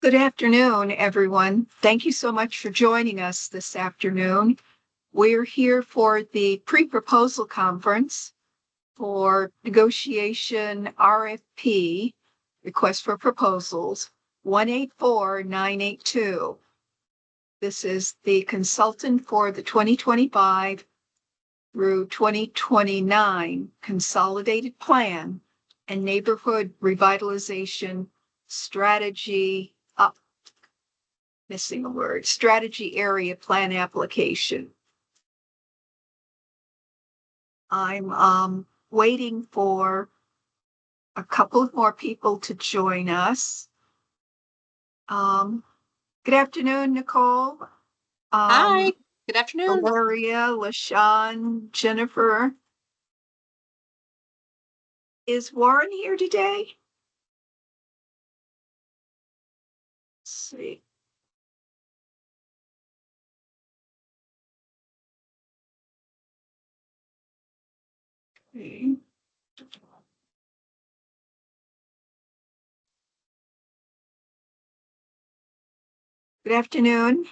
Good afternoon, everyone. Thank you so much for joining us this afternoon. We're here for the pre-proposal conference for negotiation RFP, request for proposals, 184982. This is the consultant for the 2025 through 2029 Consolidated Plan and Neighborhood Revitalization Strategy missing a word, strategy area plan application. I'm waiting for a couple of more people to join us. Good afternoon, Nicole. Hi, good afternoon. Valeria, LaShawn, Jennifer. Is Warren here today? Let's see. Okay. Good afternoon.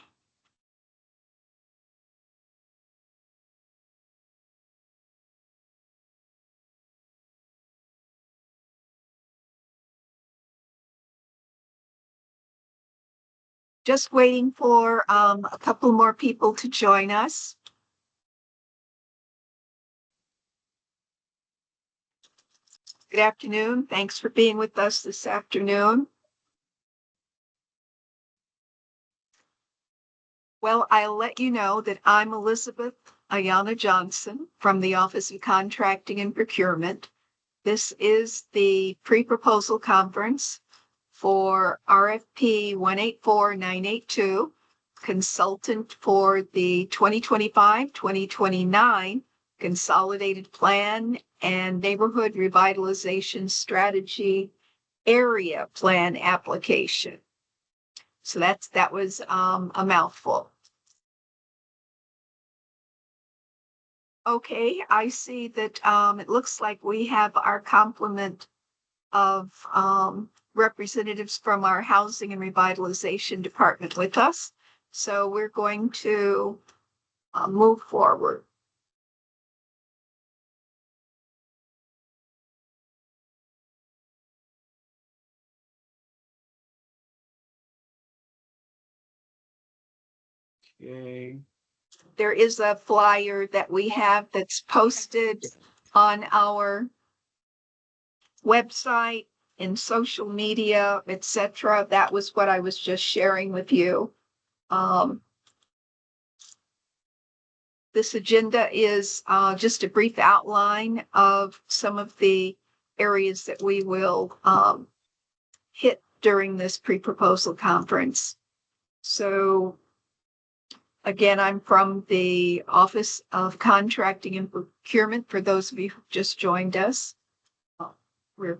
Just waiting for a couple more people to join us. Good afternoon. Thanks for being with us this afternoon. Well, I'll let you know that I'm Elizabeth Ayana Johnson from the Office of Contracting and Procurement. This is the pre-proposal conference for RFP 184982, consultant for the 2025-2029 Consolidated Plan and Neighborhood Revitalization Strategy Area Plan application. So that was a mouthful. Okay, I see that it looks like we have our complement of representatives from our Housing and Revitalization Department with us. So we're going to move forward. Okay. There is a flyer that we have that's posted on our website, in social media, etc. That was what I was just sharing with you. This agenda is just a brief outline of some of the areas that we will hit during this pre-proposal conference. So again, I'm from the Office of Contracting and Procurement, for those of you who just joined us. We're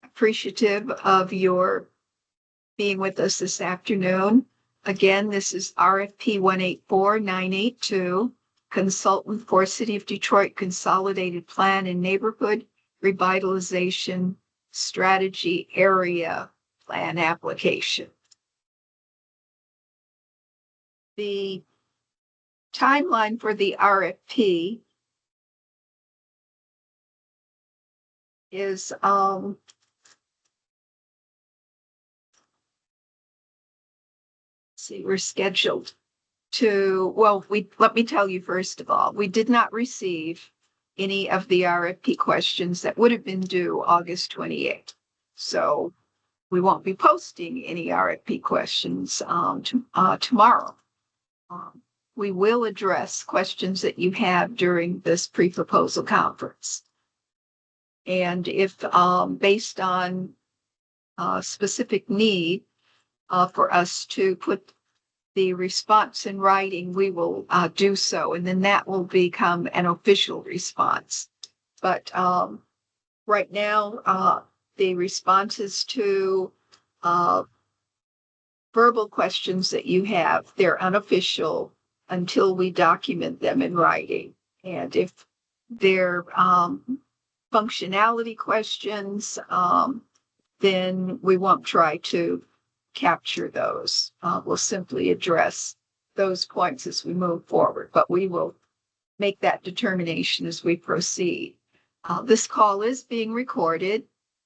appreciative of your being with us this afternoon. Again, this is RFP 184982, consultant for City of Detroit Consolidated Plan and Neighborhood Revitalization Strategy Area Plan application. The timeline for the RFP is see, we're scheduled to, well, let me tell you first of all, we did not receive any of the RFP questions that would have been due August 28th. So we won't be posting any RFP questions tomorrow. We will address questions that you have during this pre-proposal conference. And if based on specific need for us to put the response in writing, we will do so, and then that will become an official response. But right now, the responses to verbal questions that you have, they're unofficial until we document them in writing. And if they're functionality questions, then we won't try to capture those. We'll simply address those points as we move forward, but we will make that determination as we proceed. This call is being recorded,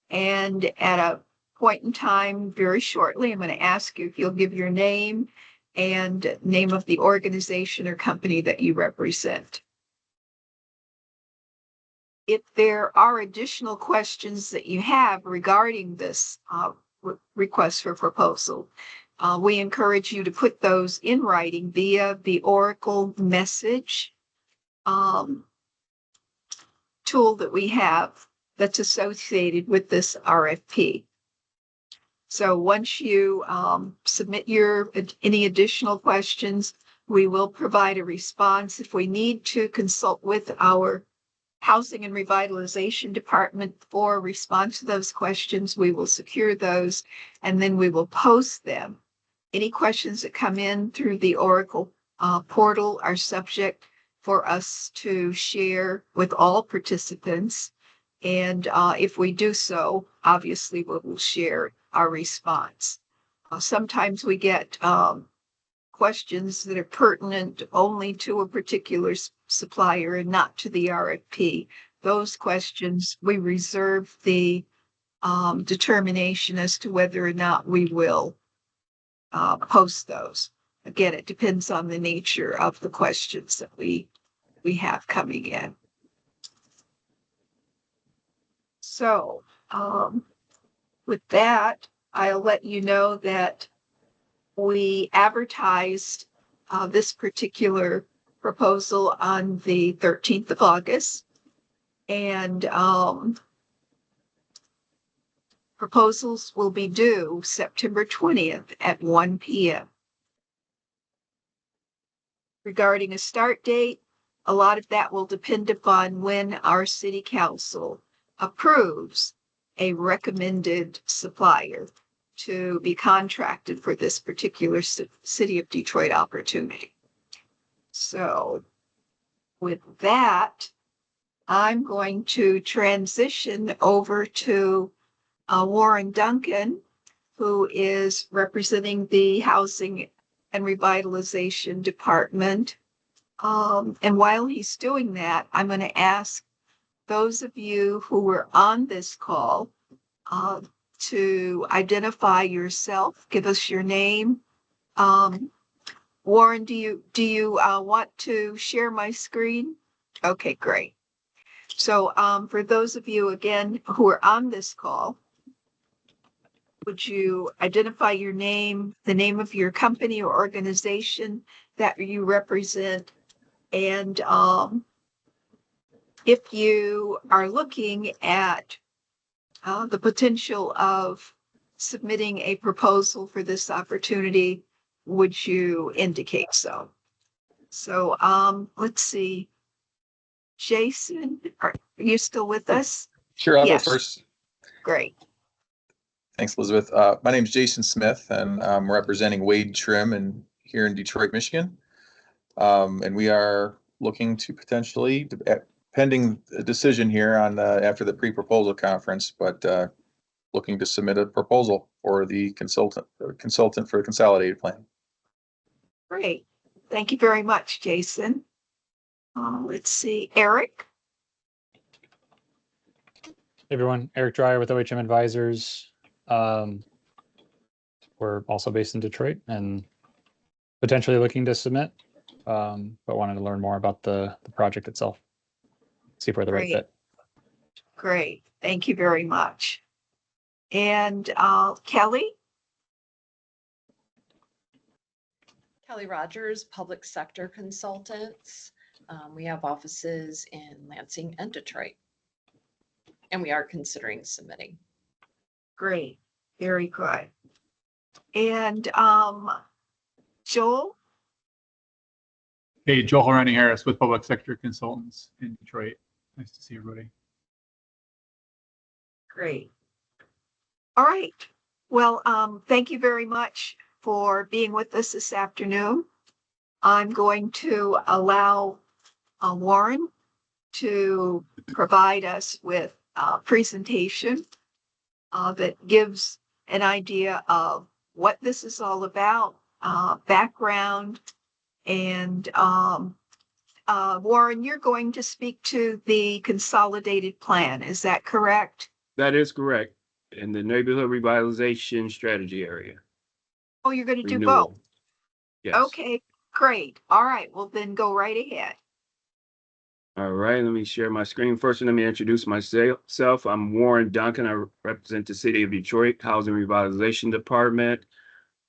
and at a point in time very shortly, I'm going to ask you if you'll give your name and name of the organization or company that you represent. If there are additional questions that you have regarding this request for proposal, we encourage you to put those in writing via the Oracle message tool that we have that's associated with this RFP. So once you submit any additional questions, we will provide a response. If we need to consult with our Housing and Revitalization Department for a response to those questions, we will secure those, and then we will post them. Any questions that come in through the Oracle portal are subject for us to share with all participants. And if we do so, obviously we will share our response. Sometimes we get questions that are pertinent only to a particular supplier and not to the RFP. Those questions, we reserve the determination as to whether or not we will post those. Again, it depends on the nature of the questions that we have coming in. So with that, I'll let you know that we advertised this particular proposal on the 13th of August, and proposals will be due September 20th at 1 p.m. Regarding a start date, a lot of that will depend upon when our city council approves a recommended supplier to be contracted for this particular City of Detroit opportunity. So with that, I'm going to transition over to Warren Duncan, who is representing the Housing and Revitalization Department. And while he's doing that, I'm going to ask those of you who were on this call to identify yourself, give us your name. Warren, do you want to share my screen? Okay, great. So for those of you, again, who are on this call, would you identify your name, the name of your company or organization that you represent, and if you are looking at the potential of submitting a proposal for this opportunity, would you indicate so? So let's see. Jason, are you still with us? Sure, I'll Yes. go first. Great. Thanks, Elizabeth. My name is Jason Smith, and I'm representing Wade Trim here in Detroit, Michigan. And we are looking to potentially, pending a decision here on after the pre-proposal conference, but looking to submit a proposal for the consultant for the consolidated plan. Great. Thank you very much, Jason. Let's see, Eric. Hey everyone, Eric Dreyer with OHM Advisors. We're also based in Detroit and potentially looking to submit, but wanted to learn more about the project itself. See if we're the right fit. Great. Thank you very much. And Kelly? Kelly Rogers, Public Sector Consultants. We have offices in Lansing and Detroit, and we are considering submitting. Great. Very good. And Joel? Hey, Joel Horani Harris with Public Sector Consultants in Detroit. Nice to see everybody. Great. All right. Well, thank you very much for being with us this afternoon. I'm going to allow Warren to provide us with a presentation that gives an idea of what this is all about, background, and Warren, you're going to speak to the consolidated plan. Is that correct? That is correct. In the neighborhood revitalization strategy area. Oh, you're going to do both. Renewal. Yes. Okay, great. All right. Well, then go right ahead. All right, let me share my screen. First, let me introduce myself. I'm Warren Duncan. I represent the City of Detroit Housing Revitalization Department.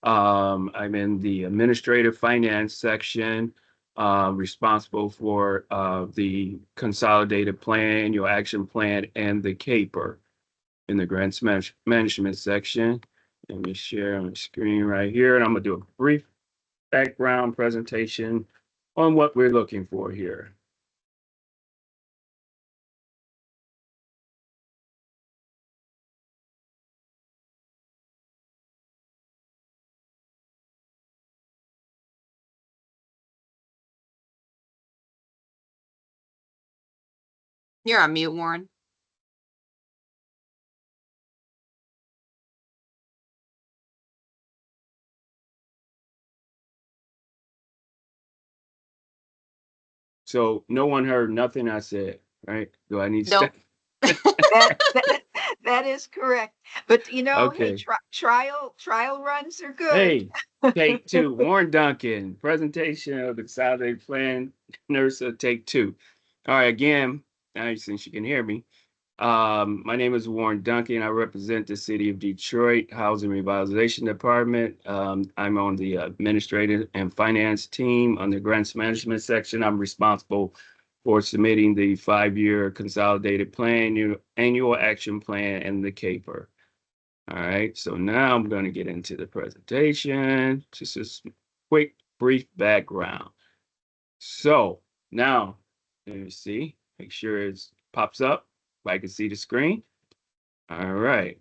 I'm in the administrative finance section, responsible for the consolidated plan, annual action plan, and the CAPER in the grants management section. Let me share my screen right here, and I'm gonna do a brief background presentation on what we're looking for here. You're on mute, Warren. So no one heard nothing I said, right? Do I need to? Nope. That is correct. But hey, Okay. trial runs are good. Hey, take two. Warren Duncan, presentation of the consolidated plan, nurse take two. All right, again, now since you can hear me, my name is Warren Duncan. I represent the City of Detroit Housing Revitalization Department. I'm on the administrative and finance team on the grants management section. I'm responsible for submitting the 5-year consolidated plan, annual action plan, and the CAPER. All right, so now I'm going to get into the presentation. Just a quick, brief background. So now, let me see, make sure it pops up. If I can see the screen. All right.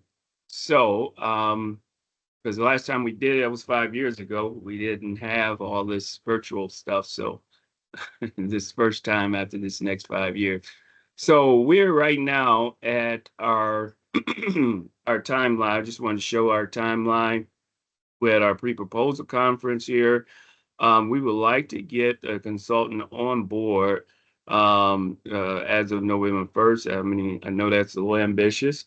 So, because the last time we did it was 5 years ago, we didn't have all this virtual stuff. So this first time after this next 5 years. So we're right now at our our timeline. I just want to show our timeline. We're at our pre-proposal conference here. We would like to get a consultant on board as of November 1st. I know that's a little ambitious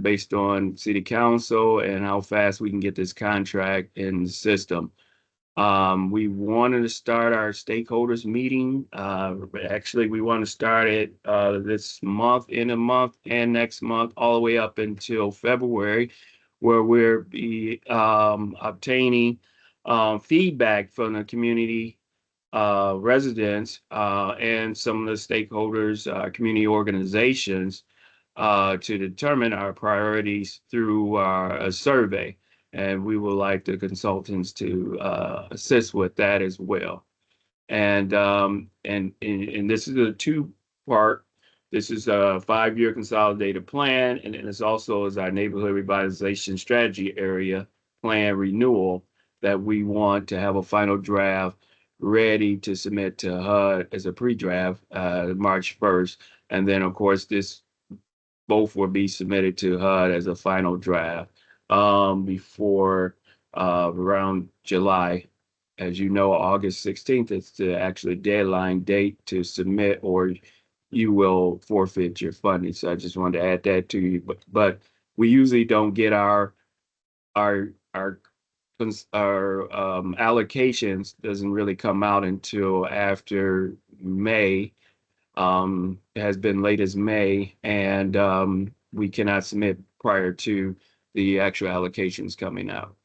based on city council and how fast we can get this contract in the system. We wanted to start our stakeholders meeting. Actually, we want to start it this month, in a month, and next month, all the way up until February, where we'll be obtaining feedback from the community residents and some of the stakeholders, community organizations, to determine our priorities through a survey. And we would like the consultants to assist with that as well. And this is a two-part. This is a 5-year consolidated plan, and it's also is our neighborhood revitalization strategy area plan renewal that we want to have a final draft ready to submit to HUD as a pre-draft March 1st. And then, of course, both will be submitted to HUD as a final draft before around July. As you know, August 16th is the actual deadline date to submit, or you will forfeit your funding. So I just wanted to add that to you. But we usually don't get our allocations doesn't really come out until after May. It has been late as May, and we cannot submit prior to the actual allocations coming out.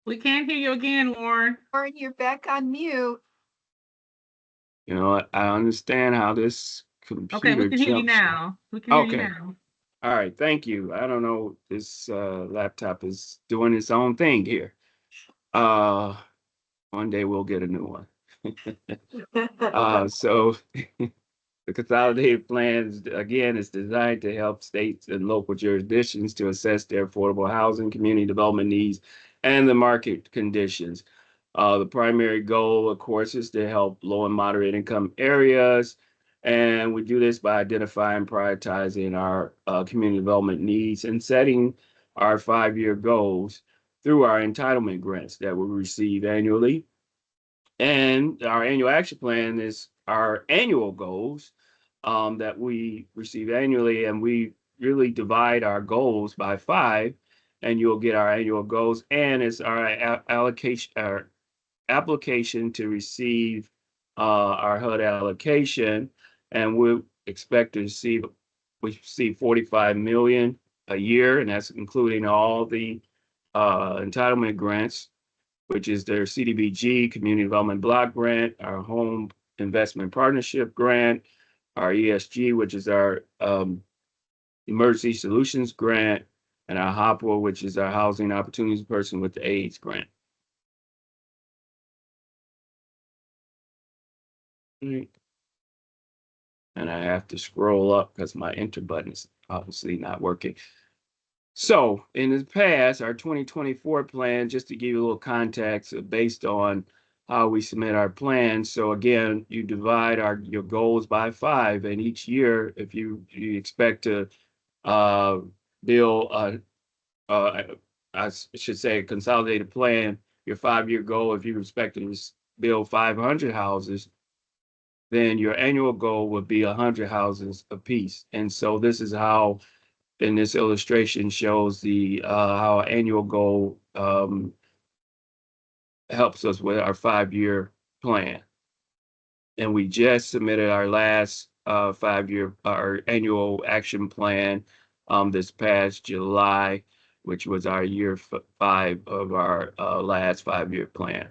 We can't hear you again, Warren. Warren, you're back on mute. You know, I understand how this computer Okay, we can hear you jumps. now. We can hear you Okay. now. All right, thank you. I don't know, this laptop is doing its own thing here. One day we'll get a new one. So the consolidated plans, again, is designed to help states and local jurisdictions to assess their affordable housing, community development needs, and the market conditions. The primary goal, of course, is to help low and moderate income areas. And we do this by identifying, prioritizing our community development needs and setting our 5-year goals through our entitlement grants that we receive annually. And our annual action plan is our annual goals that we receive annually, and we really divide our goals by 5, and you'll get our annual goals, and it's our allocation, our application to receive our HUD allocation, and we expect to receive 45 million a year, and that's including all the entitlement grants, which is their CDBG, Community Development Block Grant, our Home Investment Partnership Grant, our ESG, which is our Emergency Solutions Grant, and our HOPWA, which is our Housing Opportunities Person with the AIDS Grant. And I have to scroll up because my enter button is obviously not working. So in the past, our 2024 plan, just to give you a little context based on how we submit our plans. So again, you divide your goals by 5, and each year, if you expect to build I should say a consolidated plan, your 5-year goal, if you expect to build 500 houses, then your annual goal would be 100 houses apiece. And so this is how, in this illustration, shows the how our annual goal helps us with our 5-year plan. And we just submitted our last 5-year, our annual action plan this past July, which was our year 5 of our last 5-year plan.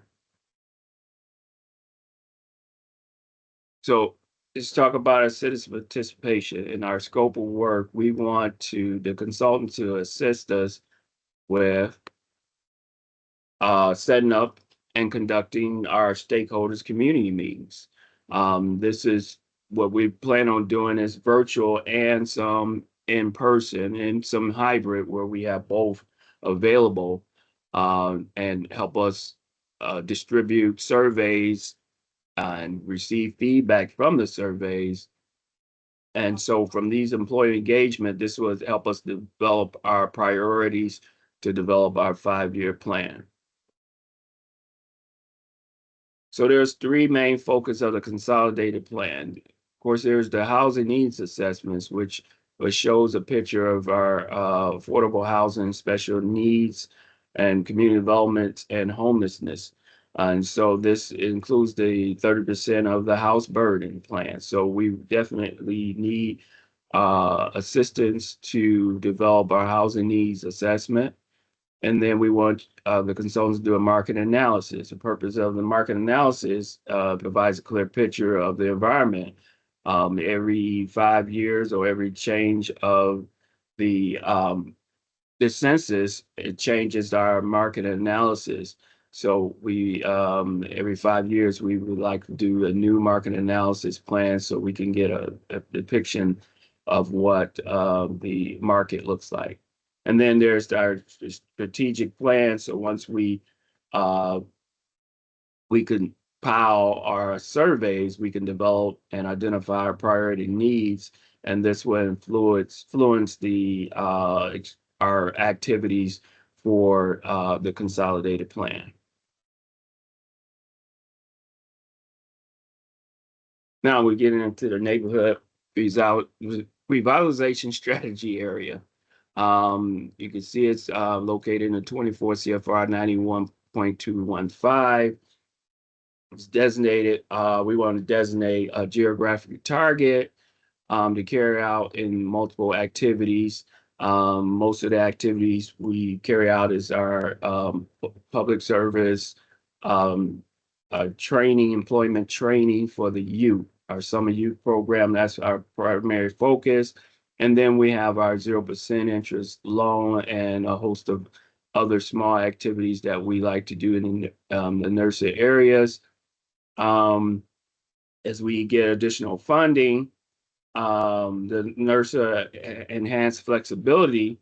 So let's talk about our citizen participation. In our scope of work, we want the consultant to assist us with setting up and conducting our stakeholders community meetings. This is what we plan on doing is virtual and some in person and some hybrid where we have both available and help us distribute surveys and receive feedback from the surveys. And so from these employee engagement, this would help us develop our priorities to develop our 5-year plan. So there's 3 main focus of the consolidated plan. Of course, there's the housing needs assessments, which shows a picture of our affordable housing, special needs, and community development and homelessness. And so this includes the 30% of the house burden plan. So we definitely need assistance to develop our housing needs assessment. And then we want the consultants to do a market analysis. The purpose of the market analysis provides a clear picture of the environment. Every 5 years or every change of the census, it changes our market analysis. So we every 5 years, we would like to do a new market analysis plan so we can get a depiction of what the market looks like. And then there's our strategic plan. So once we compile our surveys, we can develop and identify our priority needs, and this will influence the our activities for the consolidated plan. Now we're getting into the neighborhood revitalization strategy area. You can see it's located in the 24 CFR 91.215. It's designated, we want to designate a geographic target to carry out in multiple activities. Most of the activities we carry out is our public service, training, employment training for the youth, our summer youth program. That's our primary focus. And then we have our 0% interest loan and a host of other small activities that we like to do in the NERSA areas. As we get additional funding, the NERSA enhanced flexibility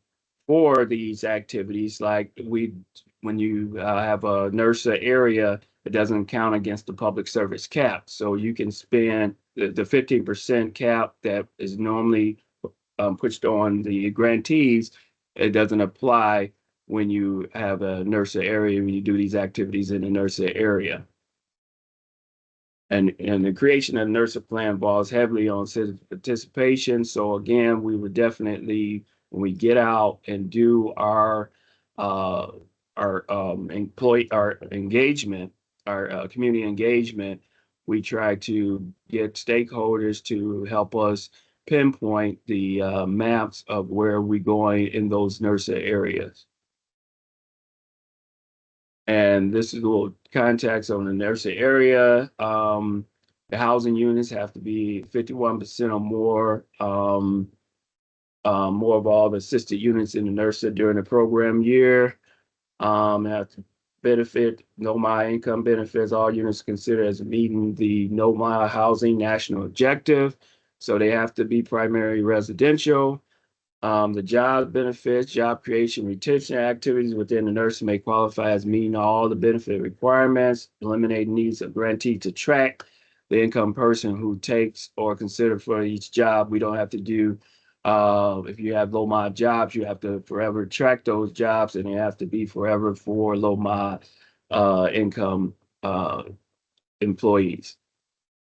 for these activities. Like when you have a NERSA area it doesn't count against the public service cap. So you can spend the 15% cap that is normally pushed on the grantees. It doesn't apply when you have a NERSA area, when you do these activities in the NERSA area. And the creation of the NERSA plan involves heavily on citizen participation. So again, we would definitely, when we get out and do our engagement, our community engagement, we try to get stakeholders to help us pinpoint the maps of where we're going in those NERSA areas. And this is a little context on the NERSA area. The housing units have to be 51% or more, more of all the assisted units in the NERSA during the program year. Have to benefit no-mile income benefits. All units considered as meeting the no-mile housing national objective. So they have to be primary residential. The job benefits, job creation, retention activities within the NERSA may qualify as meeting all the benefit requirements, eliminating needs of grantee to track the income person who takes or consider for each job. We don't have to do, if you have low mod jobs, you have to forever track those jobs, and they have to be forever for low mod income employees.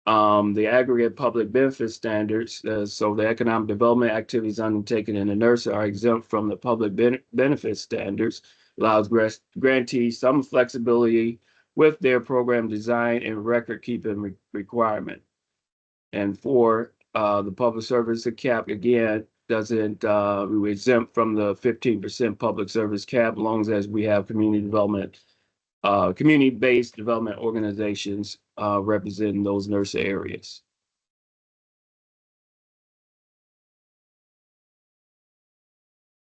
The aggregate public benefit standards, so the economic development activities undertaken in the NERSA are exempt from the public benefit standards, allows grantees some flexibility with their program design and record keeping requirement. And for the public service cap, again, doesn't we exempt from the 15% public service cap, as long as we have community development, community-based development organizations representing those NERSA areas.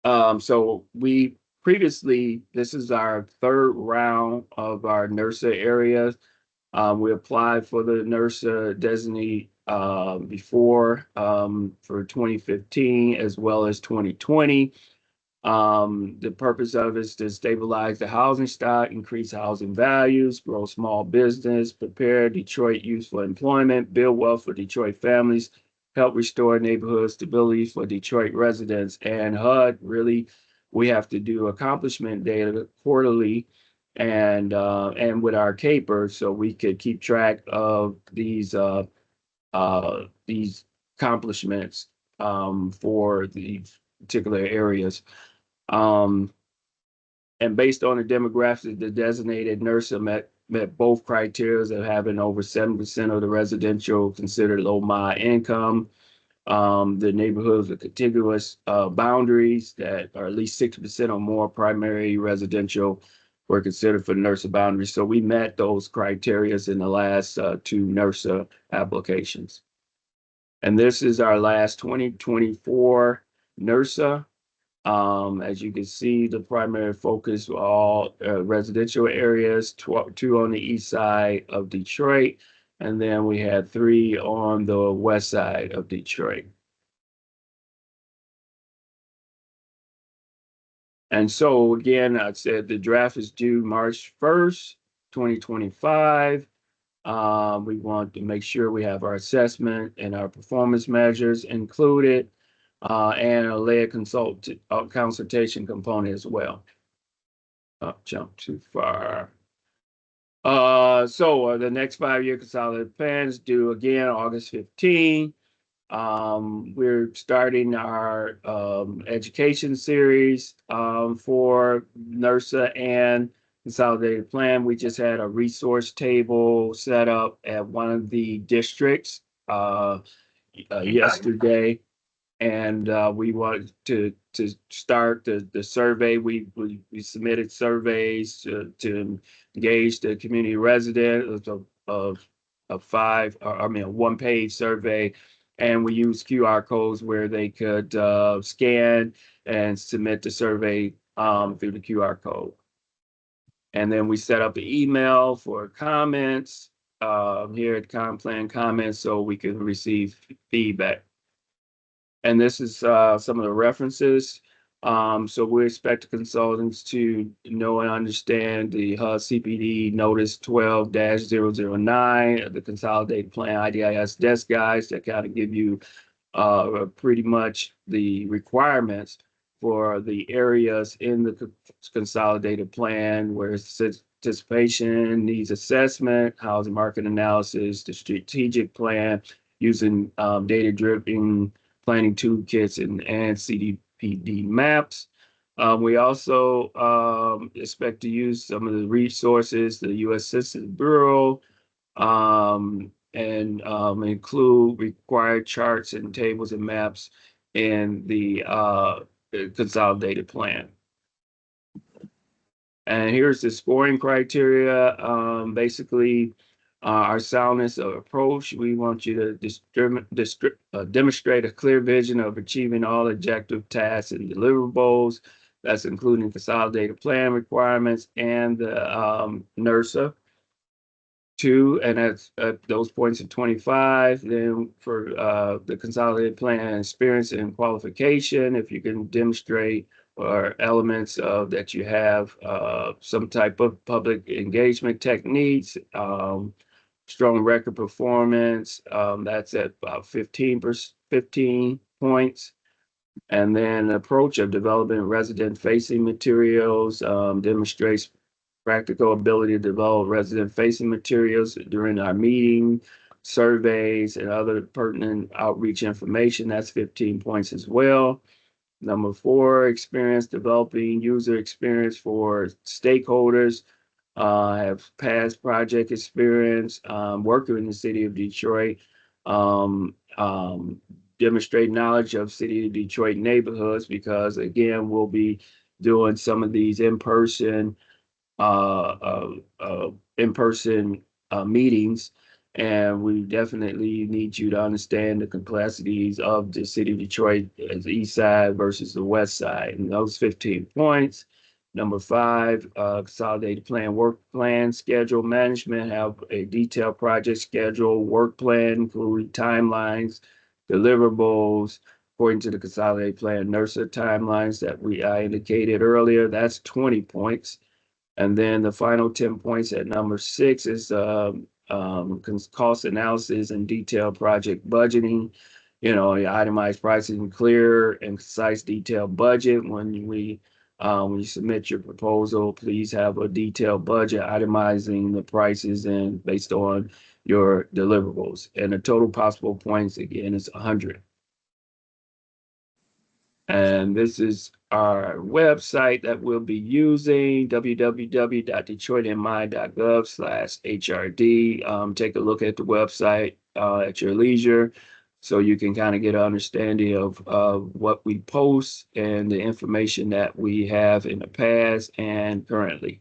So we previously, this is our third round of our NERSA areas. We applied for the NERSA designee before for 2015 as well as 2020. The purpose of it is to stabilize the housing stock, increase housing values, grow small business, prepare Detroit youth for employment, build wealth for Detroit families, help restore neighborhood stability for Detroit residents. And HUD, really, we have to do accomplishment data quarterly and with our CAPER, so we could keep track of these accomplishments for these particular areas. And based on the demographics, the designated NERSA met both criteria of having over 7% of the residential considered low mile income. The neighborhoods with contiguous boundaries that are at least 6% or more primary residential were considered for NERSA boundaries. So we met those criteria in the last two NERSA applications. And this is our last 2024 NERSA. As you can see, the primary focus were all residential areas, two on the east side of Detroit, and then we had 3 on the west side of Detroit. And so again, I said the draft is due March 1st, 2025. We want to make sure we have our assessment and our performance measures included, and a layered consultation component as well. Jump too far. So the next 5-year consolidated plan is due again August 15. We're starting our education series for NERSA and Consolidated Plan. We just had a resource table set up at one of the districts yesterday, and we wanted to start the survey. We submitted surveys to engage the community residents of 5, a 1-page survey. And we use QR codes where they could scan and submit the survey through the QR code. And then we set up an email for comments here at Complan Comments so we can receive feedback. And this is some of the references. So we expect the consultants to know and understand the HUD CPD Notice 12-009, the Consolidated Plan IDIS desk guides that kind of give you pretty much the requirements for the areas in the consolidated plan where it's participation, needs assessment, housing market analysis, the strategic plan using data-driven planning toolkits and CDPD maps. We also expect to use some of the resources, the U.S. Census Bureau, and include required charts and tables and maps in the consolidated plan. And here's the scoring criteria. Basically, our soundness of approach. We want you to demonstrate a clear vision of achieving all objective tasks and deliverables. That's including consolidated plan requirements and the NERSA. 2, and at those points of 25. Then for the consolidated plan experience and qualification, if you can demonstrate or elements of that you have some type of public engagement techniques, strong record performance, that's at about 15 points. And then approach of developing resident facing materials demonstrates practical ability to develop resident-facing materials during our meeting, surveys, and other pertinent outreach information. That's 15 points as well. Number 4, experience developing user experience for stakeholders. Have past project experience, working in the city of Detroit, demonstrate knowledge of city of Detroit neighborhoods, because again, we'll be doing some of these in-person meetings, and we definitely need you to understand the complexities of the city of Detroit as the east side versus the west side. And those 15 points. Number 5, consolidated plan, work plan, schedule management, have a detailed project schedule, work plan, including timelines, deliverables, according to the consolidated plan, NERSA timelines that I indicated earlier. That's 20 points. And then the final 10 points at number 6 is cost analysis and detailed project budgeting. You know, itemized pricing, clear and concise detailed budget. When you submit your proposal, please have a detailed budget itemizing the prices and based on your deliverables. And the total possible points again is 100. And this is our website that we'll be using, www.detroitmi.gov/HRD. Take a look at the website at your leisure so you can kind of get an understanding of what we post and the information that we have in the past and currently.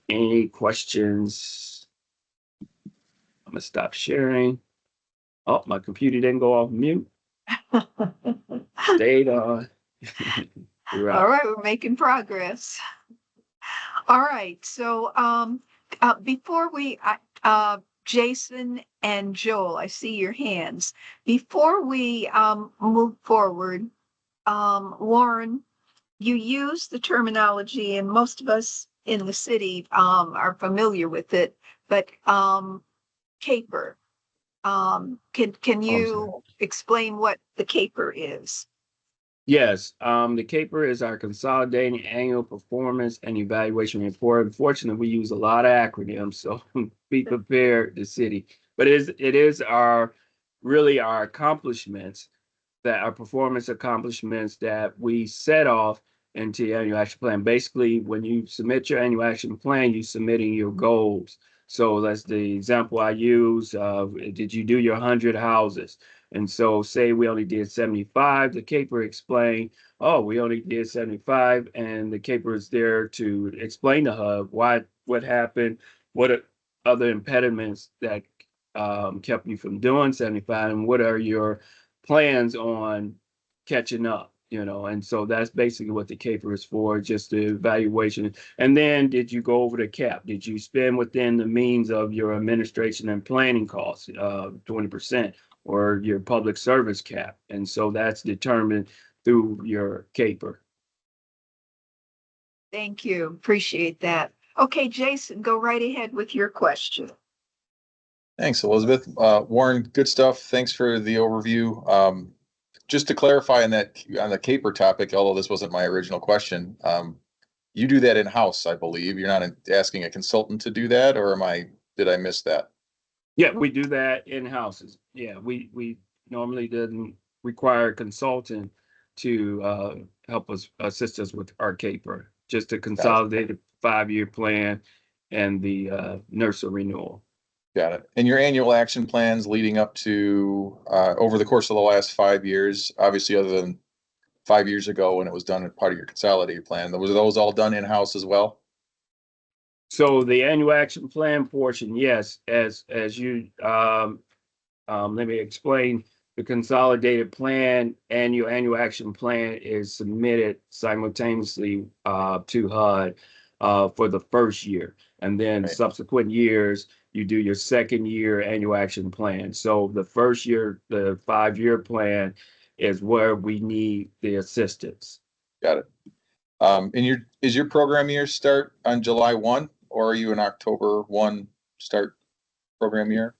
Any questions? I'm gonna stop sharing. Oh, my computer didn't go off mute. Stayed on. All right, we're making progress. All right, so before we, Jason and Joel, I see your hands. Before we move forward, Warren, you use the terminology, and most of us in the city are familiar with it, but CAPER. Can you explain what the CAPER is? Yes, the CAPER is our Consolidating Annual Performance and Evaluation Report. Unfortunately, we use a lot of acronyms, so be prepared, the city. But it is our accomplishments, that our performance accomplishments that we set off into the annual action plan. Basically, when you submit your annual action plan, you're submitting your goals. So that's the example I use. Did you do your 100 houses? And so say we only did 75, the CAPER explained, oh, we only did 75, and the CAPER is there to explain to HUD what happened, what other impediments that kept you from doing 75, and what are your plans on catching up, you know? And so that's basically what the CAPER is for, just the evaluation. And then did you go over the cap? Did you spend within the means of your administration and planning costs, 20%? Or your public service cap. And so that's determined through your caper. Thank you. Appreciate that. Okay, Jason, go right ahead with your question. Thanks, Elizabeth. Warren, good stuff. Thanks for the overview. Just to clarify on the caper topic, although this wasn't my original question, you do that in-house, I believe. You're not asking a consultant to do that, or did I miss that? Yeah, we do that in houses. Yeah, we normally didn't require a consultant to help us assist us with our caper, just a consolidated 5-year plan and the NERSA renewal. Got it. And your annual action plans leading up to over the course of the last 5 years, obviously other than 5 years ago when it was done as part of your consolidated plan, was those all done in-house as well? So the annual action plan portion, yes, as you let me explain. The consolidated plan and your annual action plan is submitted simultaneously to HUD for the first year, and then Right. subsequent years you do your second year annual action plan. So the first year, the 5-year plan, is where we need the assistance. Got it. And is your program year start on July 1, or are you an October 1 start program year?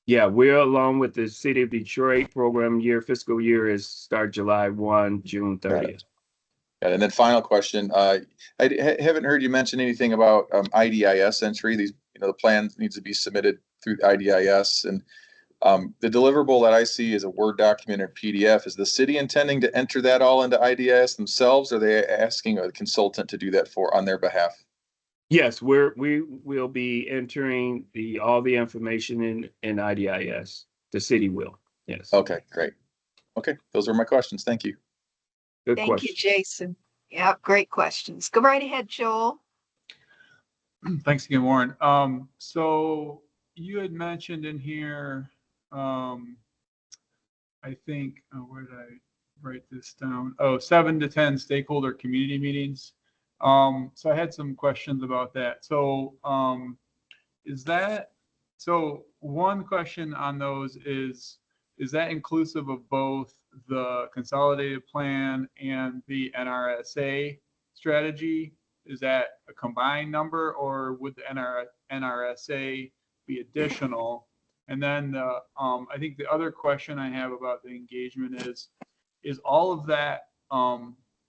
Yeah, we're along with the City of Detroit program year. Fiscal year is start July 1, June 30th. Got it. And then final question, I haven't heard you mention anything about IDIS entry. The plan needs to be submitted through IDIS, and the deliverable that I see is a Word document or PDF. Is the city intending to enter that all into IDIS themselves, or are they asking a consultant to do that on their behalf? Yes, we will be entering all the information in IDIS. The city will. Yes. Okay, great. Okay, those are my questions. Thank you. Good Thank question. you, Jason. Yeah, great questions. Go right ahead, Joel. Thanks again, Warren. So you had mentioned in here, I think, where did I write this down? Oh, 7 to 10 stakeholder community meetings. So I had some questions about that. So one question on those is that inclusive of both the consolidated plan and the NRSA strategy? Is that a combined number, or would the NRSA be additional? And then I think the other question I have about the engagement is all of that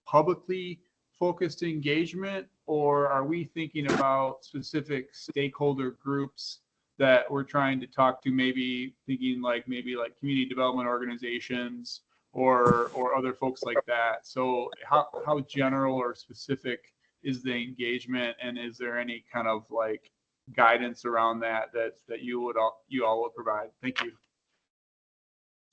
publicly focused engagement, or are we thinking about specific stakeholder groups that we're trying to talk to, maybe thinking like community development organizations or other folks like that? So how general or specific is the engagement, and is there any kind of like guidance around that you all would provide? Thank you.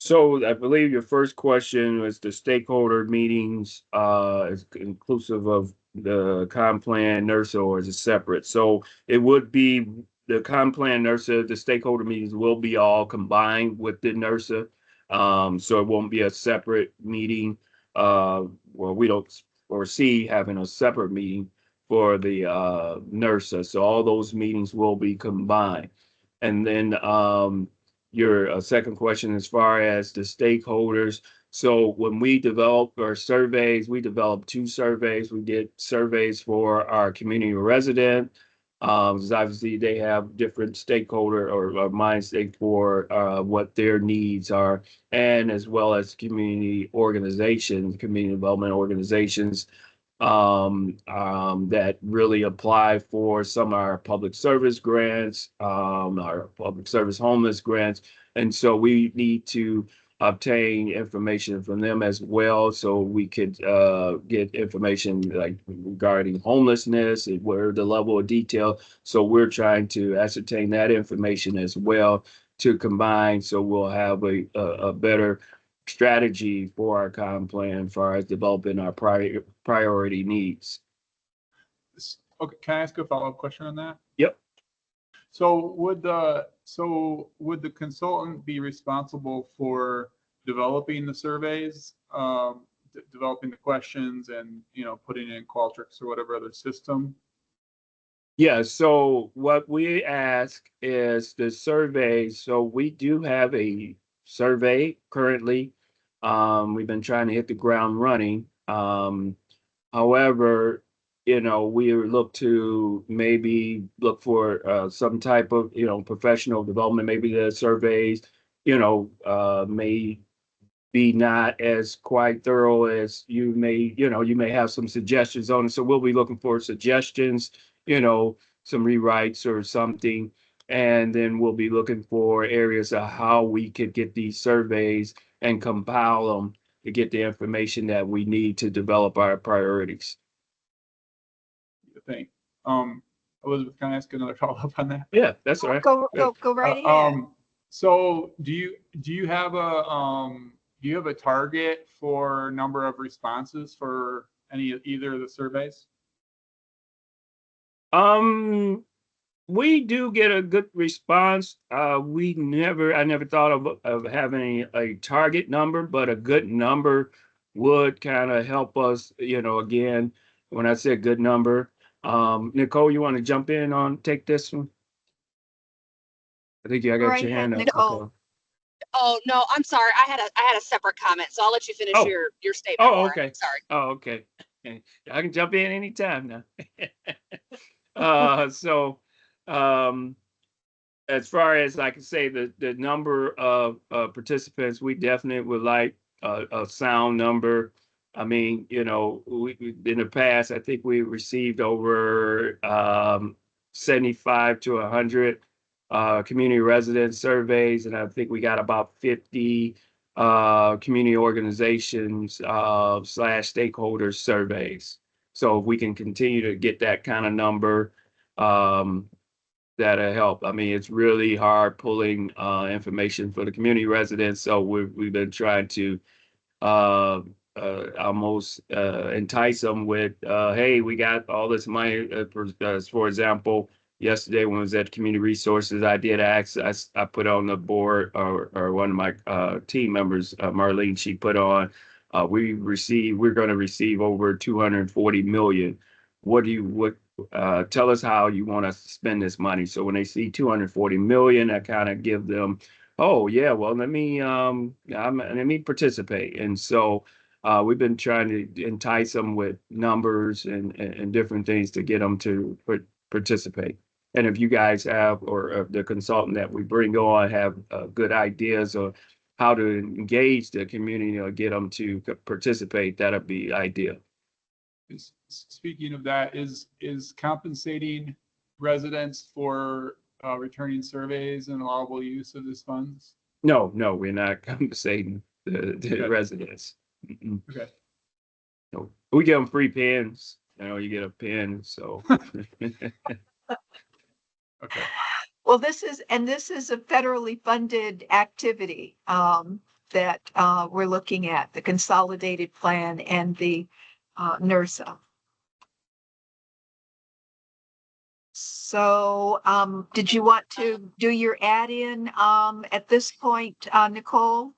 So I believe your first question was the stakeholder meetings, is inclusive of the comp plan, NERSA, or is it separate? So it would be the comp plan, NERSA, the stakeholder meetings will be all combined with the NERSA. So it won't be a separate meeting. Well, we don't foresee having a separate meeting for the NERSA. So all those meetings will be combined. And then your second question, as far as the stakeholders. So when we develop our surveys, we developed 2 surveys. We did surveys for our community resident. Because obviously they have different stakeholder or mind state for what their needs are, and as well as community organizations, community development organizations that really apply for some of our public service grants, our public service homeless grants. And so we need to obtain information from them as well, so we could get information like regarding homelessness and where the level of detail. So we're trying to ascertain that information as well to combine, so we'll have a better strategy for our comp plan as far as developing our priority needs. Okay, can I ask a follow-up question on that? Yep. So would the consultant be responsible for developing the surveys, developing the questions, and putting in Qualtrics or whatever other system? Yeah, so what we ask is the survey. So we do have a survey currently We've been trying to hit the ground running. However, we maybe look for some type of, professional development, maybe the surveys, may be not as quite thorough as you may have some suggestions on it. So we'll be looking for suggestions, some rewrites or something. And then we'll be looking for areas of how we could get these surveys and compile them to get the information that we need to develop our priorities. Thing. Elizabeth, can I ask another follow-up on that? Yeah, that's all right. Go right ahead. So do you have a target for number of responses for either of the surveys? We do get a good response. I never thought of having a target number, but a good number would kind of help us, again, when I say a good number. Nicole, you want to jump in take this one? I think I got Right your ahead, hand up. Nicole. Okay. Oh, no, I'm sorry. I had a separate comment, so I'll let you finish Oh. your statement. Oh, Lauren. okay. Sorry. Oh, okay. I can jump in anytime now. So, as far as I can say, the number of participants, we definitely would like a sound number. I mean, we in the past, I think we received over 75 to 100 community resident surveys, and I think we got about 50 community organizations / stakeholders surveys. So if we can continue to get that kind of number, that'll help. I mean, it's really hard pulling information for the community residents. So we've been trying to almost entice them with, hey, we got all this money. For example, yesterday when I was at Community Resources, I did ask, I put on the board, or one of my team members, Marlene, she put on, we're going to receive over 240 million. Tell us how you want us to spend this money. So when they see 240 million, I kind of give them, oh yeah, well, let me participate. And so we've been trying to entice them with numbers and different things to get them to participate. And if you guys have, or the consultant that we bring on have good ideas of how to engage the community or get them to participate, that'll be ideal. Speaking of that, is compensating residents for returning surveys an allowable use of these funds? No, we're not compensating the Okay. residents. Mm-mm. Okay. No, we give them free pens. You get a pen, so. Okay. Well, this is a federally funded activity that we're looking at, the Consolidated Plan and the NERSA. So did you want to do your add-in at this point, Nicole?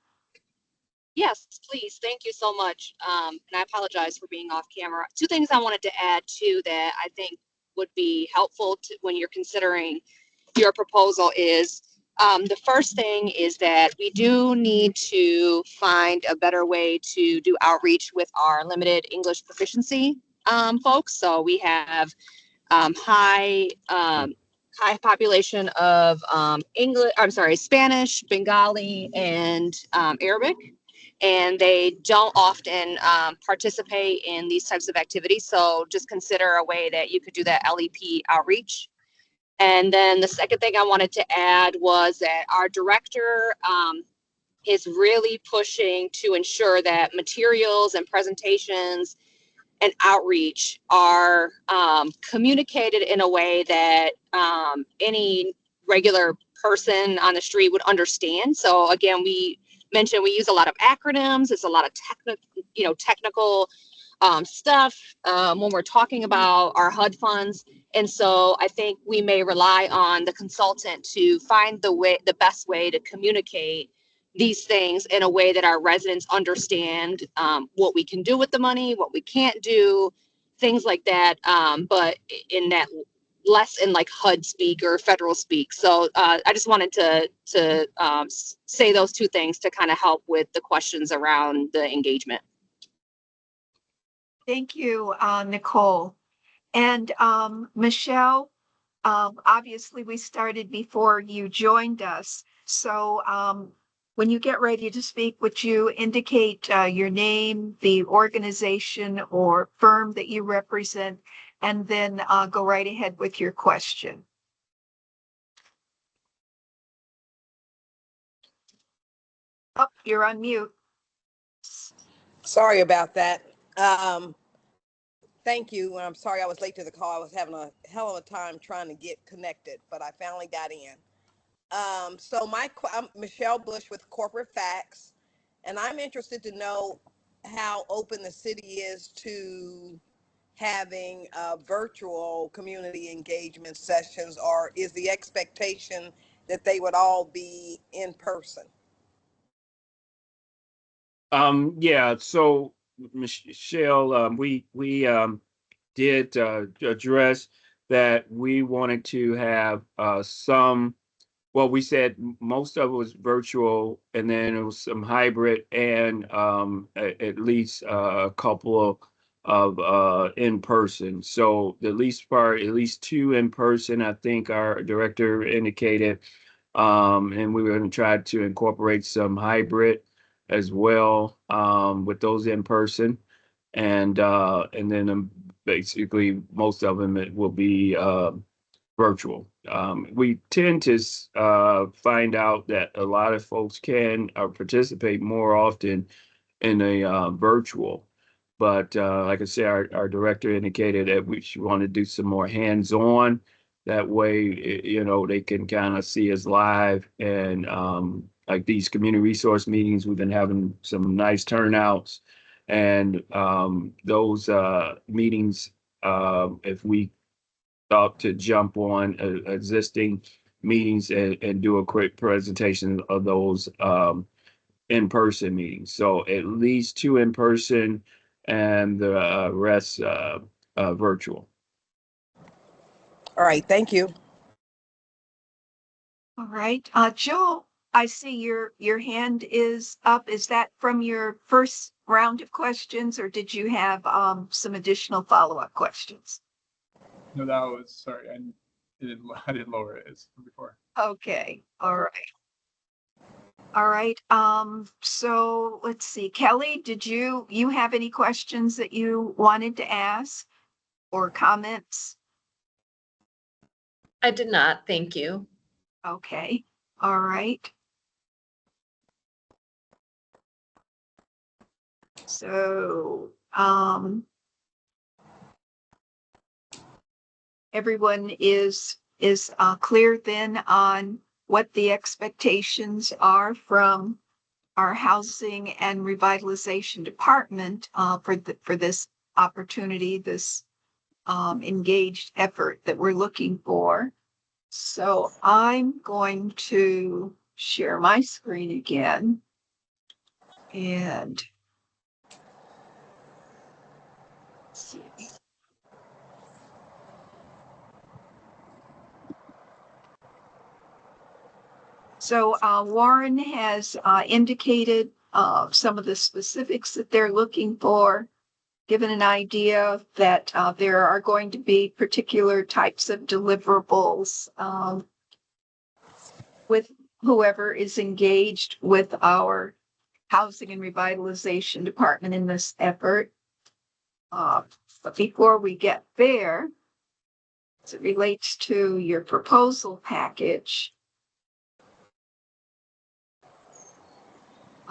Yes, please. Thank you so much. And I apologize for being off camera. Two things I wanted to add too that I think would be helpful when you're considering your proposal is the first thing is that we do need to find a better way to do outreach with our limited English proficiency folks. So we have high population of Spanish, Bengali, and Arabic. And they don't often participate in these types of activities. So just consider a way that you could do that LEP outreach. And then the second thing I wanted to add was that our director is really pushing to ensure that materials and presentations and outreach are communicated in a way that any regular person on the street would understand. So again, we mentioned we use a lot of acronyms. It's a lot of technical stuff when we're talking about our HUD funds. And so I think we may rely on the consultant to find the best way to communicate these things in a way that our residents understand what we can do with the money, what we can't do, things like that. But in that less in like HUD speak or federal speak. So I just wanted to say those two things to kind of help with the questions around the engagement. Thank you, Nicole. And Michelle, obviously we started before you joined us. So when you get ready to speak, would you indicate your name, the organization or firm that you represent, and then go right ahead with your question. Oh, you're on mute. Sorry about that. Thank you. And I'm sorry I was late to the call. I was having a hell of a time trying to get connected, but I finally got in. I'm Michelle Bush with Corporate Facts, and I'm interested to know how open the city is to having virtual community engagement sessions, or is the expectation that they would all be in person? Yeah, so Michelle, we did address that we wanted to have some, well, we said most of it was virtual, and then it was some hybrid, and at least a couple of in person. So the least part, at least two in person, I think our director indicated, and we were going to try to incorporate some hybrid as well, with those in person, and then basically most of them it will be virtual. We tend to find out that a lot of folks can participate more often in a virtual. But like I said, our director indicated that we should want to do some more hands-on. That way, they can kind of see us live. And like these community resource meetings, we've been having some nice turnouts. And those meetings, if we thought to jump on existing meetings and do a quick presentation of those in-person meetings. So at least two in person and the rest virtual. All right, thank you. All right, Joel, I see your hand is up. Is that from your first round of questions, or did you have some additional follow-up questions? No, that was, sorry, I didn't lower it as before. Okay, all right. All right, so let's see. Kelly, did you have any questions that you wanted to ask or comments? I did not, thank you. Okay, all right. So, everyone is clear then on what the expectations are from our housing and revitalization department for this opportunity, this engaged effort that we're looking for. So I'm going to share my screen again. And let's see. So Warren has indicated some of the specifics that they're looking for, given an idea that there are going to be particular types of deliverables with whoever is engaged with our housing and revitalization department in this effort. But before we get there, as it relates to your proposal package,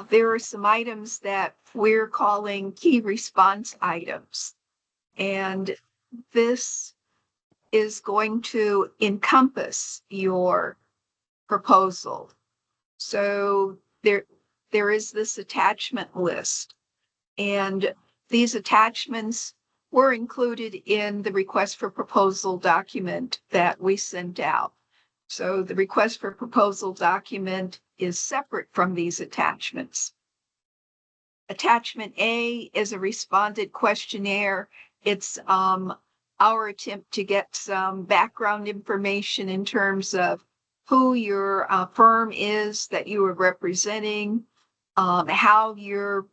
there are some items that we're calling key response items. And this is going to encompass your proposal. So there is this attachment list, and these attachments were included in the request for proposal document that we sent out. So the request for proposal document is separate from these attachments. Attachment A is a responded questionnaire. It's our attempt to get some background information in terms of who your firm is that you are representing, how you're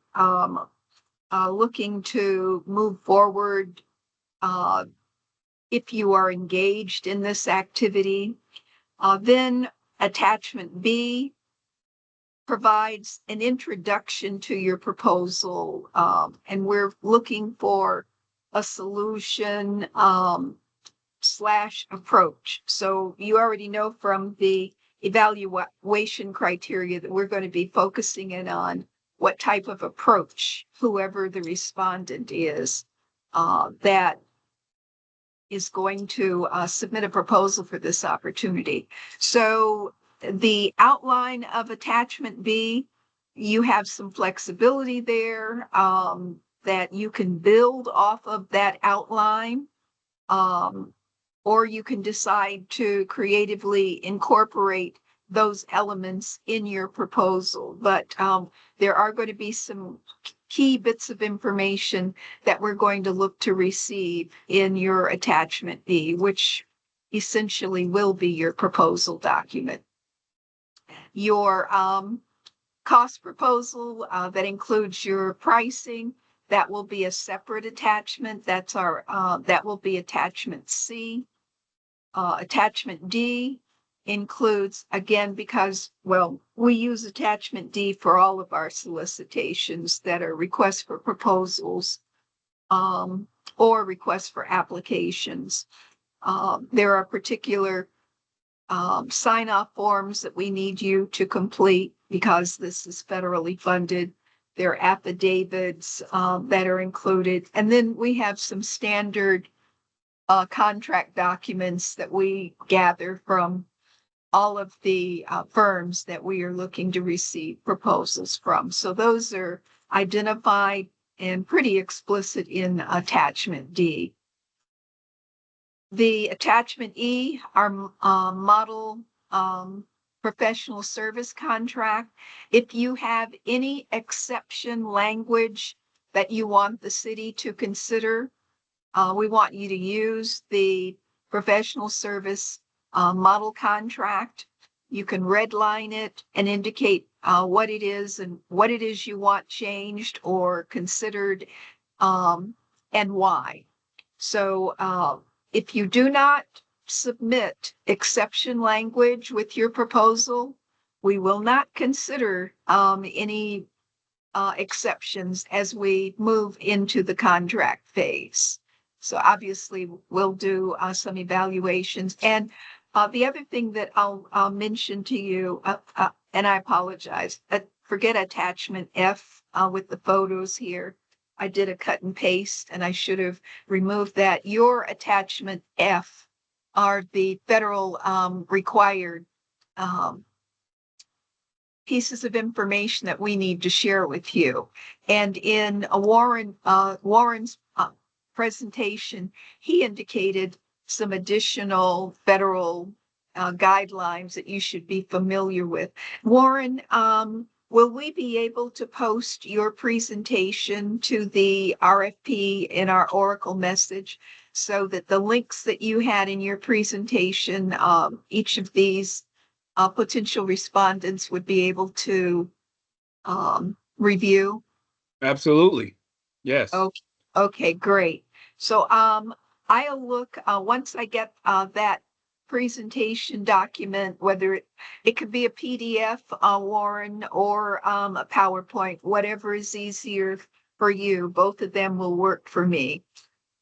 looking to move forward uh, if you are engaged in this activity. Then attachment B provides an introduction to your proposal, and we're looking for a solution slash approach. So you already know from the evaluation criteria that we're going to be focusing in on what type of approach, whoever the respondent is, that is going to submit a proposal for this opportunity. So the outline of attachment B, you have some flexibility there that you can build off of that outline. Or you can decide to creatively incorporate those elements in your proposal. But there are going to be some key bits of information that we're going to look to receive in your attachment B, which essentially will be your proposal document. Your cost proposal that includes your pricing, that will be a separate attachment. That's our that will be attachment C. Attachment D includes, again, because, well, we use attachment D for all of our solicitations that are requests for proposals or requests for applications. There are particular sign-off forms that we need you to complete because this is federally funded. There are affidavits that are included. And then we have some standard contract documents that we gather from all of the firms that we are looking to receive proposals from. So those are identified and pretty explicit in attachment D. The attachment E, our model professional service contract. If you have any exception language that you want the city to consider, we want you to use the professional service model contract. You can redline it and indicate what it is and what it is you want changed or considered and why. So if you do not submit exception language with your proposal, we will not consider any exceptions as we move into the contract phase. So obviously we'll do some evaluations. And the other thing that I'll mention to you, and I apologize, forget attachment F with the photos here. I did a cut and paste and I should have removed that. Your attachment F are the federal required pieces of information that we need to share with you. And in Warren's presentation, he indicated some additional federal guidelines that you should be familiar with. Warren, will we be able to post your presentation to the RFP in our Oracle message so that the links that you had in your presentation, each of these potential respondents would be able to review? Absolutely. Yes. Okay, great. So I'll look once I get that presentation document, whether it could be a PDF, Warren, or a PowerPoint, whatever is easier for you. Both of them will work for me.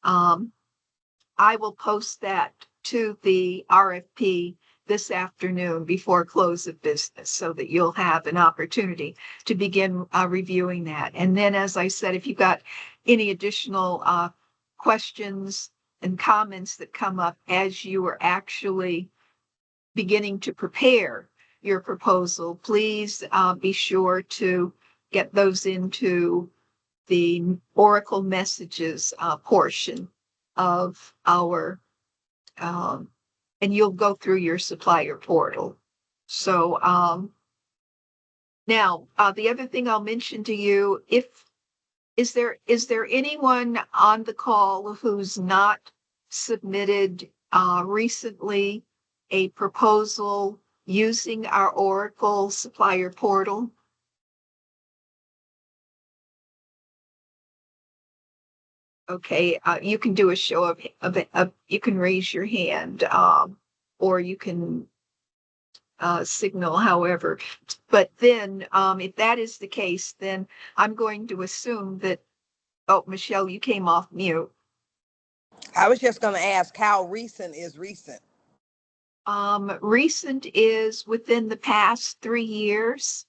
I will post that to the RFP this afternoon before close of business so that you'll have an opportunity to begin reviewing that. And then, as I said, if you've got any additional questions and comments that come up as you are actually beginning to prepare your proposal, please be sure to get those into the Oracle messages portion of our and you'll go through your supplier portal. So now the other thing I'll mention to you, is there anyone on the call who's not submitted recently a proposal using our Oracle supplier portal. Okay, you can do a show of you can raise your hand, or you can signal, however. But then, if that is the case, then I'm going to assume that, oh, Michelle, you came off mute. I was just going to ask, how recent is recent? Recent is within the past 3 years.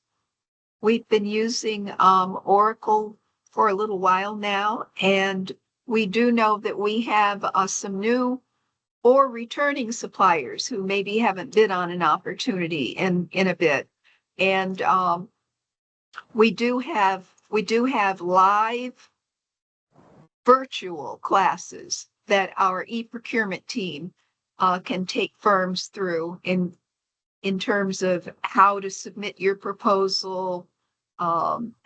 We've been using Oracle for a little while now, and we do know that we have some new or returning suppliers who maybe haven't bid on an opportunity in a bit. And we do have live virtual classes that our e-procurement team can take firms through in terms of how to submit your proposal,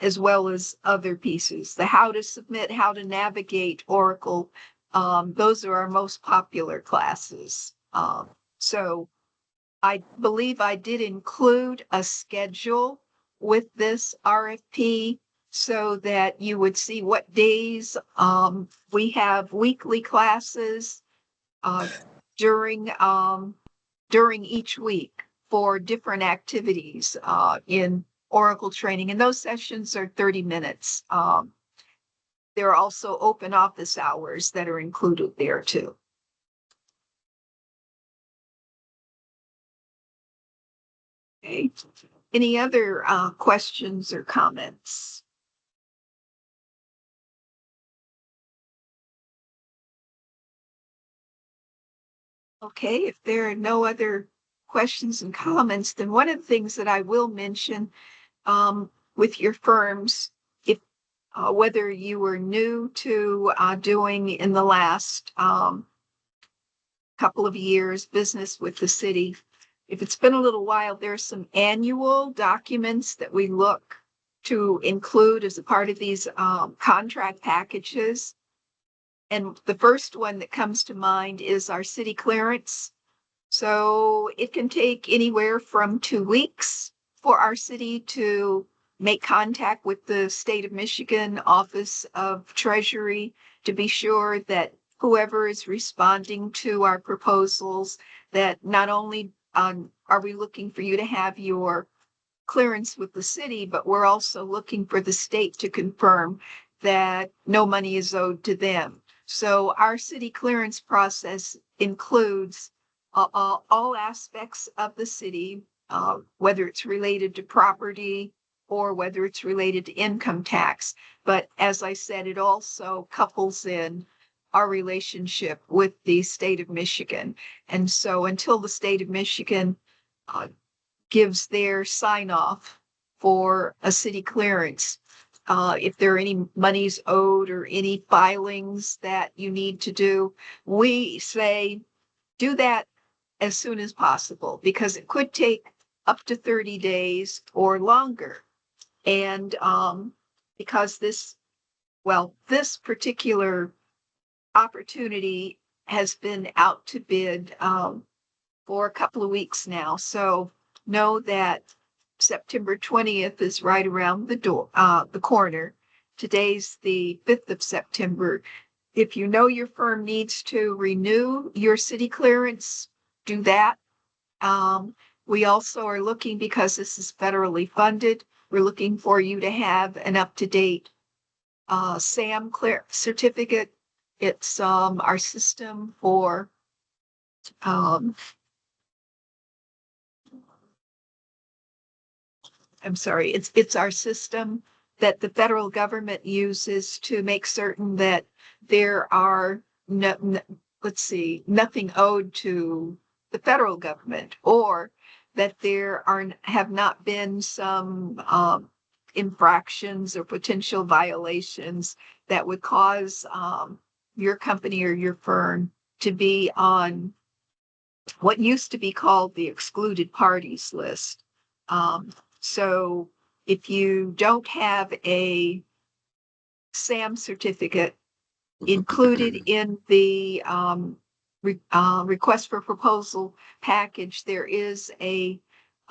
as well as other pieces. The how to submit, how to navigate Oracle, those are our most popular classes. So I believe I did include a schedule with this RFP so that you would see what days we have weekly classes uh, during each week for different activities in Oracle training. And those sessions are 30 minutes. There are also open office hours that are included there too. Okay. Any other questions or comments? Okay, if there are no other questions and comments, then one of the things that I will mention with your firms, if whether you were new to doing in the last couple of years business with the city, if it's been a little while, there's some annual documents that we look to include as a part of these contract packages. And the first one that comes to mind is our city clearance. So it can take anywhere from 2 weeks for our city to make contact with the state of Michigan Office of Treasury to be sure that whoever is responding to our proposals, that not only are we looking for you to have your clearance with the city, but we're also looking for the state to confirm that no money is owed to them. So our city clearance process includes all aspects of the city, whether it's related to property or whether it's related to income tax. But as I said, it also couples in our relationship with the state of Michigan. And so until the state of Michigan gives their sign off for a city clearance, if there are any monies owed or any filings that you need to do, we say do that as soon as possible because it could take up to 30 days or longer. And because this particular opportunity has been out to bid for a couple of weeks now. So know that September 20th is right around the corner. Today's the 5th of September. If you know your firm needs to renew your city clearance, do that. We also are looking, because this is federally funded, we're looking for you to have an up-to-date SAM clear certificate. It's our system for I'm sorry, it's our system that the federal government uses to make certain that there are nothing owed to the federal government, or that there have not been some infractions or potential violations that would cause your company or your firm to be on what used to be called the excluded parties list. So if you don't have a SAM certificate included in the request for proposal package, there is a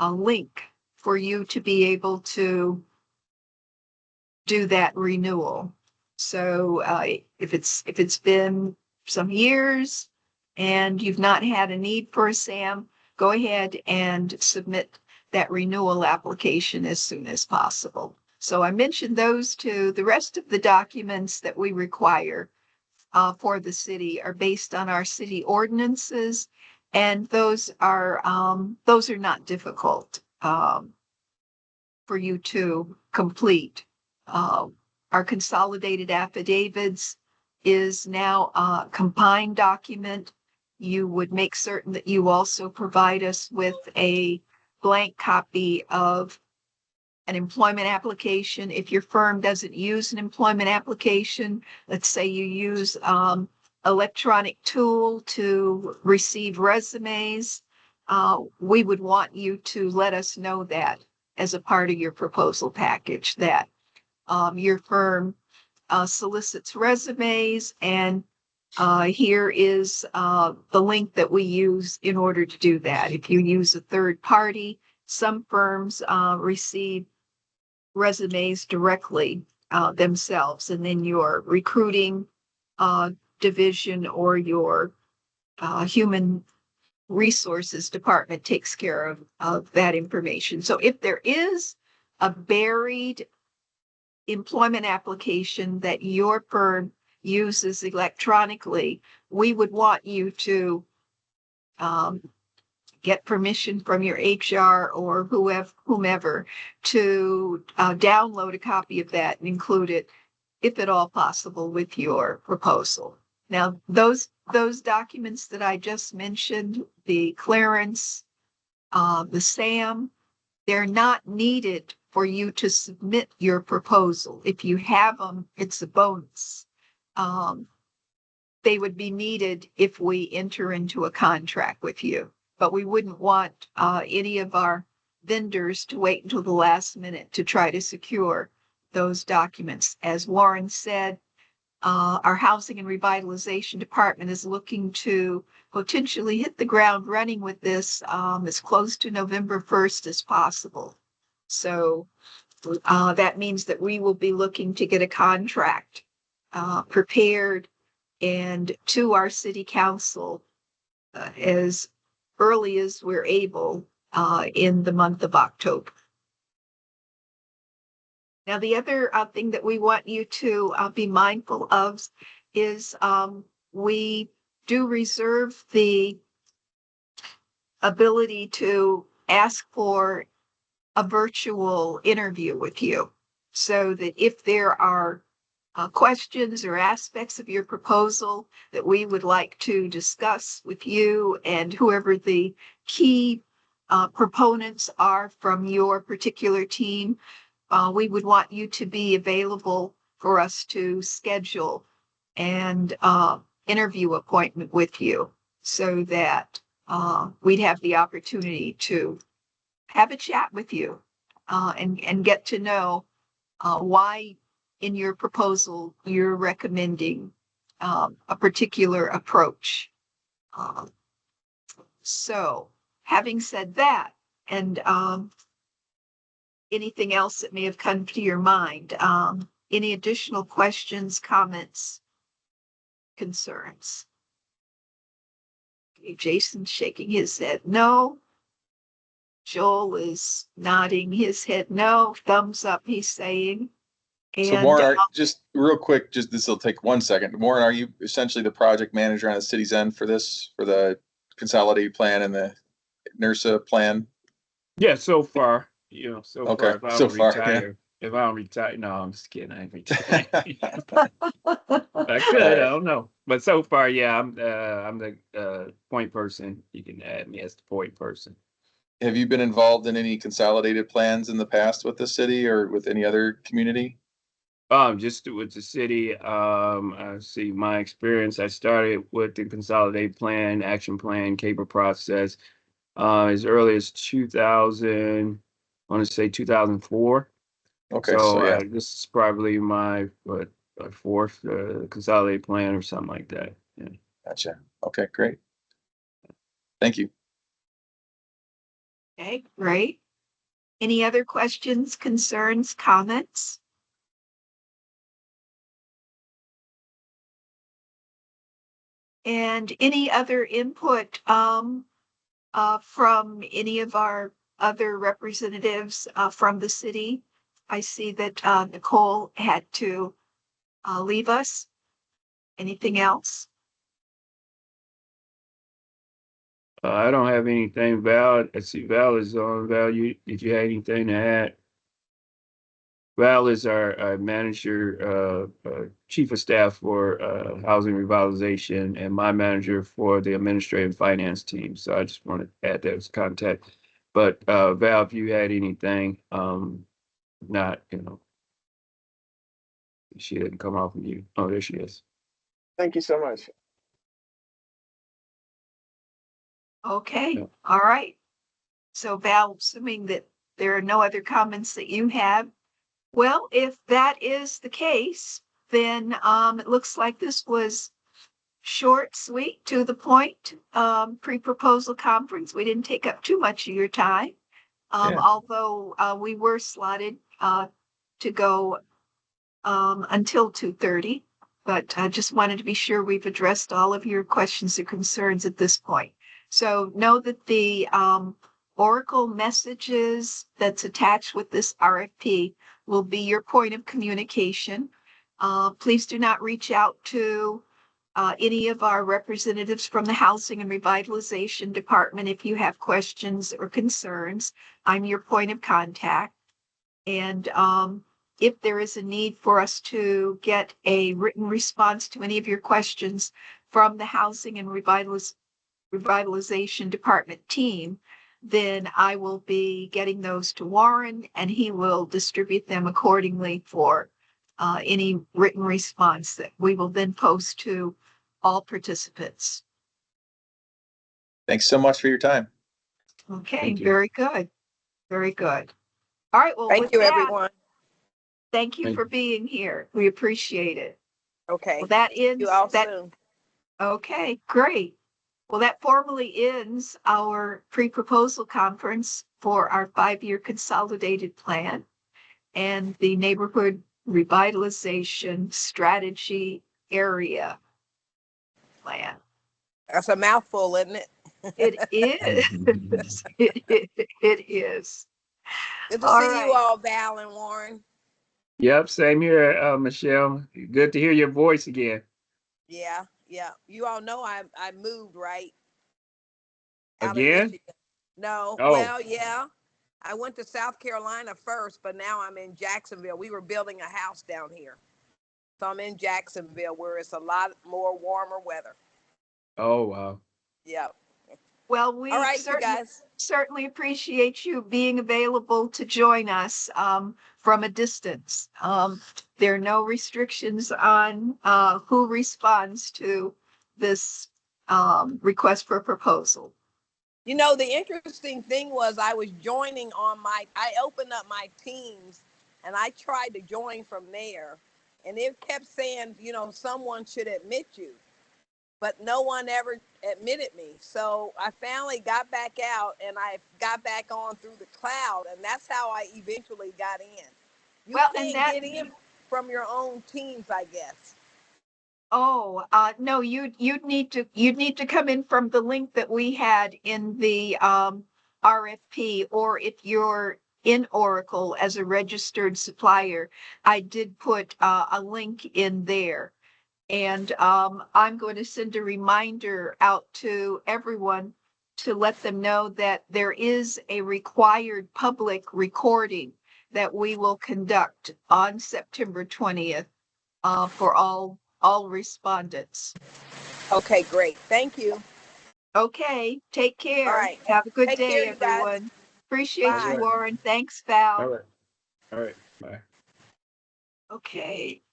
link for you to be able to do that renewal. So if it's been some years and you've not had a need for a SAM, go ahead and submit that renewal application as soon as possible. So I mentioned those two. The rest of the documents that we require for the city are based on our city ordinances, and those are not difficult for you to complete. Our consolidated affidavits is now a combined document. You would make certain that you also provide us with a blank copy of an employment application. If your firm doesn't use an employment application, let's say you use electronic tool to receive resumes, we would want you to let us know that as a part of your proposal package, that your firm solicits resumes, and here is the link that we use in order to do that. If you use a third party, some firms receive resumes directly themselves, and then your recruiting division or your human resources department takes care of that information. So if there is a buried employment application that your firm uses electronically, we would want you to get permission from your HR or whomever to download a copy of that and include it, if at all possible, with your proposal. Now, those documents that I just mentioned, the clearance, the SAM, they're not needed for you to submit your proposal. If you have them, it's a bonus. They would be needed if we enter into a contract with you, but we wouldn't want any of our vendors to wait until the last minute to try to secure those documents. As Warren said, our Housing and Revitalization Department is looking to potentially hit the ground running with this as close to November 1st as possible. So that means that we will be looking to get a contract prepared and to our city council as early as we're able in the month of October. Now, the other thing that we want you to be mindful of is we do reserve the ability to ask for a virtual interview with you, so that if there are questions or aspects of your proposal that we would like to discuss with you and whoever the key proponents are from your particular team, we would want you to be available for us to schedule an interview appointment with you, so that we'd have the opportunity to have a chat with you and get to know why in your proposal you're recommending a particular approach. So having said that, and anything else that may have come to your mind, any additional questions, comments, concerns? Okay, Jason's shaking his head no. Joel is nodding his head no. Thumbs up, he's saying. So And Warren, just real quick, just this will take 1 second. Warren, are you essentially the project manager on the city's end for this, for the consolidated plan and the NERSA plan? Yeah, so far, so Okay, far, if I so don't far, yeah. retire, if I don't retire, no, I'm just kidding. I ain't retired. I could, I don't know. But so far, yeah, I'm the point person. You can add me as the point person. Have you been involved in any consolidated plans in the past with the city or with any other community? Just with the city, I see my experience. I started with the consolidated plan, action plan, cable process, as early as 2000, I want to say 2004. Okay, So so yeah, this is probably my fourth consolidated plan or something like that. Yeah. gotcha. Okay, great. Thank you. Okay, great. Any other questions, concerns, comments? And any other input from any of our other representatives from the city? I see that Nicole had to leave us. Anything else? I don't have anything. Val, I see Val is on. Val, did you have anything to add? Val is our manager, chief of staff for housing revitalization, and my manager for the administrative finance team. So I just wanted to add that as contact. But Val, if you had anything, not, she didn't come off of you. Oh, there she is. Thank you so much. Okay, Yeah. all right. So Val, assuming that there are no other comments that you have, well, if that is the case, then it looks like this was short, sweet, to the point, pre-proposal conference. We didn't take up too much of your time. Yeah. Although we were slotted to go until 2:30, but I just wanted to be sure we've addressed all of your questions or concerns at this point. So know that the Oracle messages that's attached with this RFP will be your point of communication. Please do not reach out to any of our representatives from the Housing and Revitalization Department if you have questions or concerns. I'm your point of contact. And if there is a need for us to get a written response to any of your questions from the Housing and Revitalization Department team, then I will be getting those to Warren and he will distribute them accordingly for any written response that we will then post to all participants. Thanks so much for your time. Okay, Thank you. very good. Very good. All right, well, Thank with you, that, everyone. thank you Thank for being here. We appreciate it. Okay. Well, that ends You all that. soon. Okay, great. Well, that formally ends our pre-proposal conference for our 5-year consolidated plan and the neighborhood revitalization strategy area plan. That's a mouthful, isn't it? It is. It is. Good to All see you right. all, Val and Warren. Yep, same here, Michelle. Good to hear your voice again. Yeah, yeah. You all know I moved, right? Out of Again? Michigan. No, Oh. well, yeah. I went to South Carolina first, but now I'm in Jacksonville. We were building a house down here. So I'm in Jacksonville where it's a lot more warmer weather. Oh, wow. Yeah. Well, we All right, you guys. certainly appreciate you being available to join us from a distance. There are no restrictions on who responds to this request for proposal. You know, the interesting thing was I opened up my Teams and I tried to join from there. And it kept saying, someone should admit you. But no one ever admitted me. So I finally got back out and I got back on through the cloud. And that's how I eventually got in. You Well, can't get in from your own Teams, I guess. Oh, no, you'd need to come in from the link that we had in the RFP, or if you're in Oracle as a registered supplier, I did put a link in there. And I'm going to send a reminder out to everyone to let them know that there is a required public recording that we will conduct on September 20th for all respondents. Okay, great. Thank you. Okay, take care. All right. Have a good Take care, day, you guys. everyone. Appreciate Bye. you, Warren. Thanks, All Val. right. All right. Bye. Okay.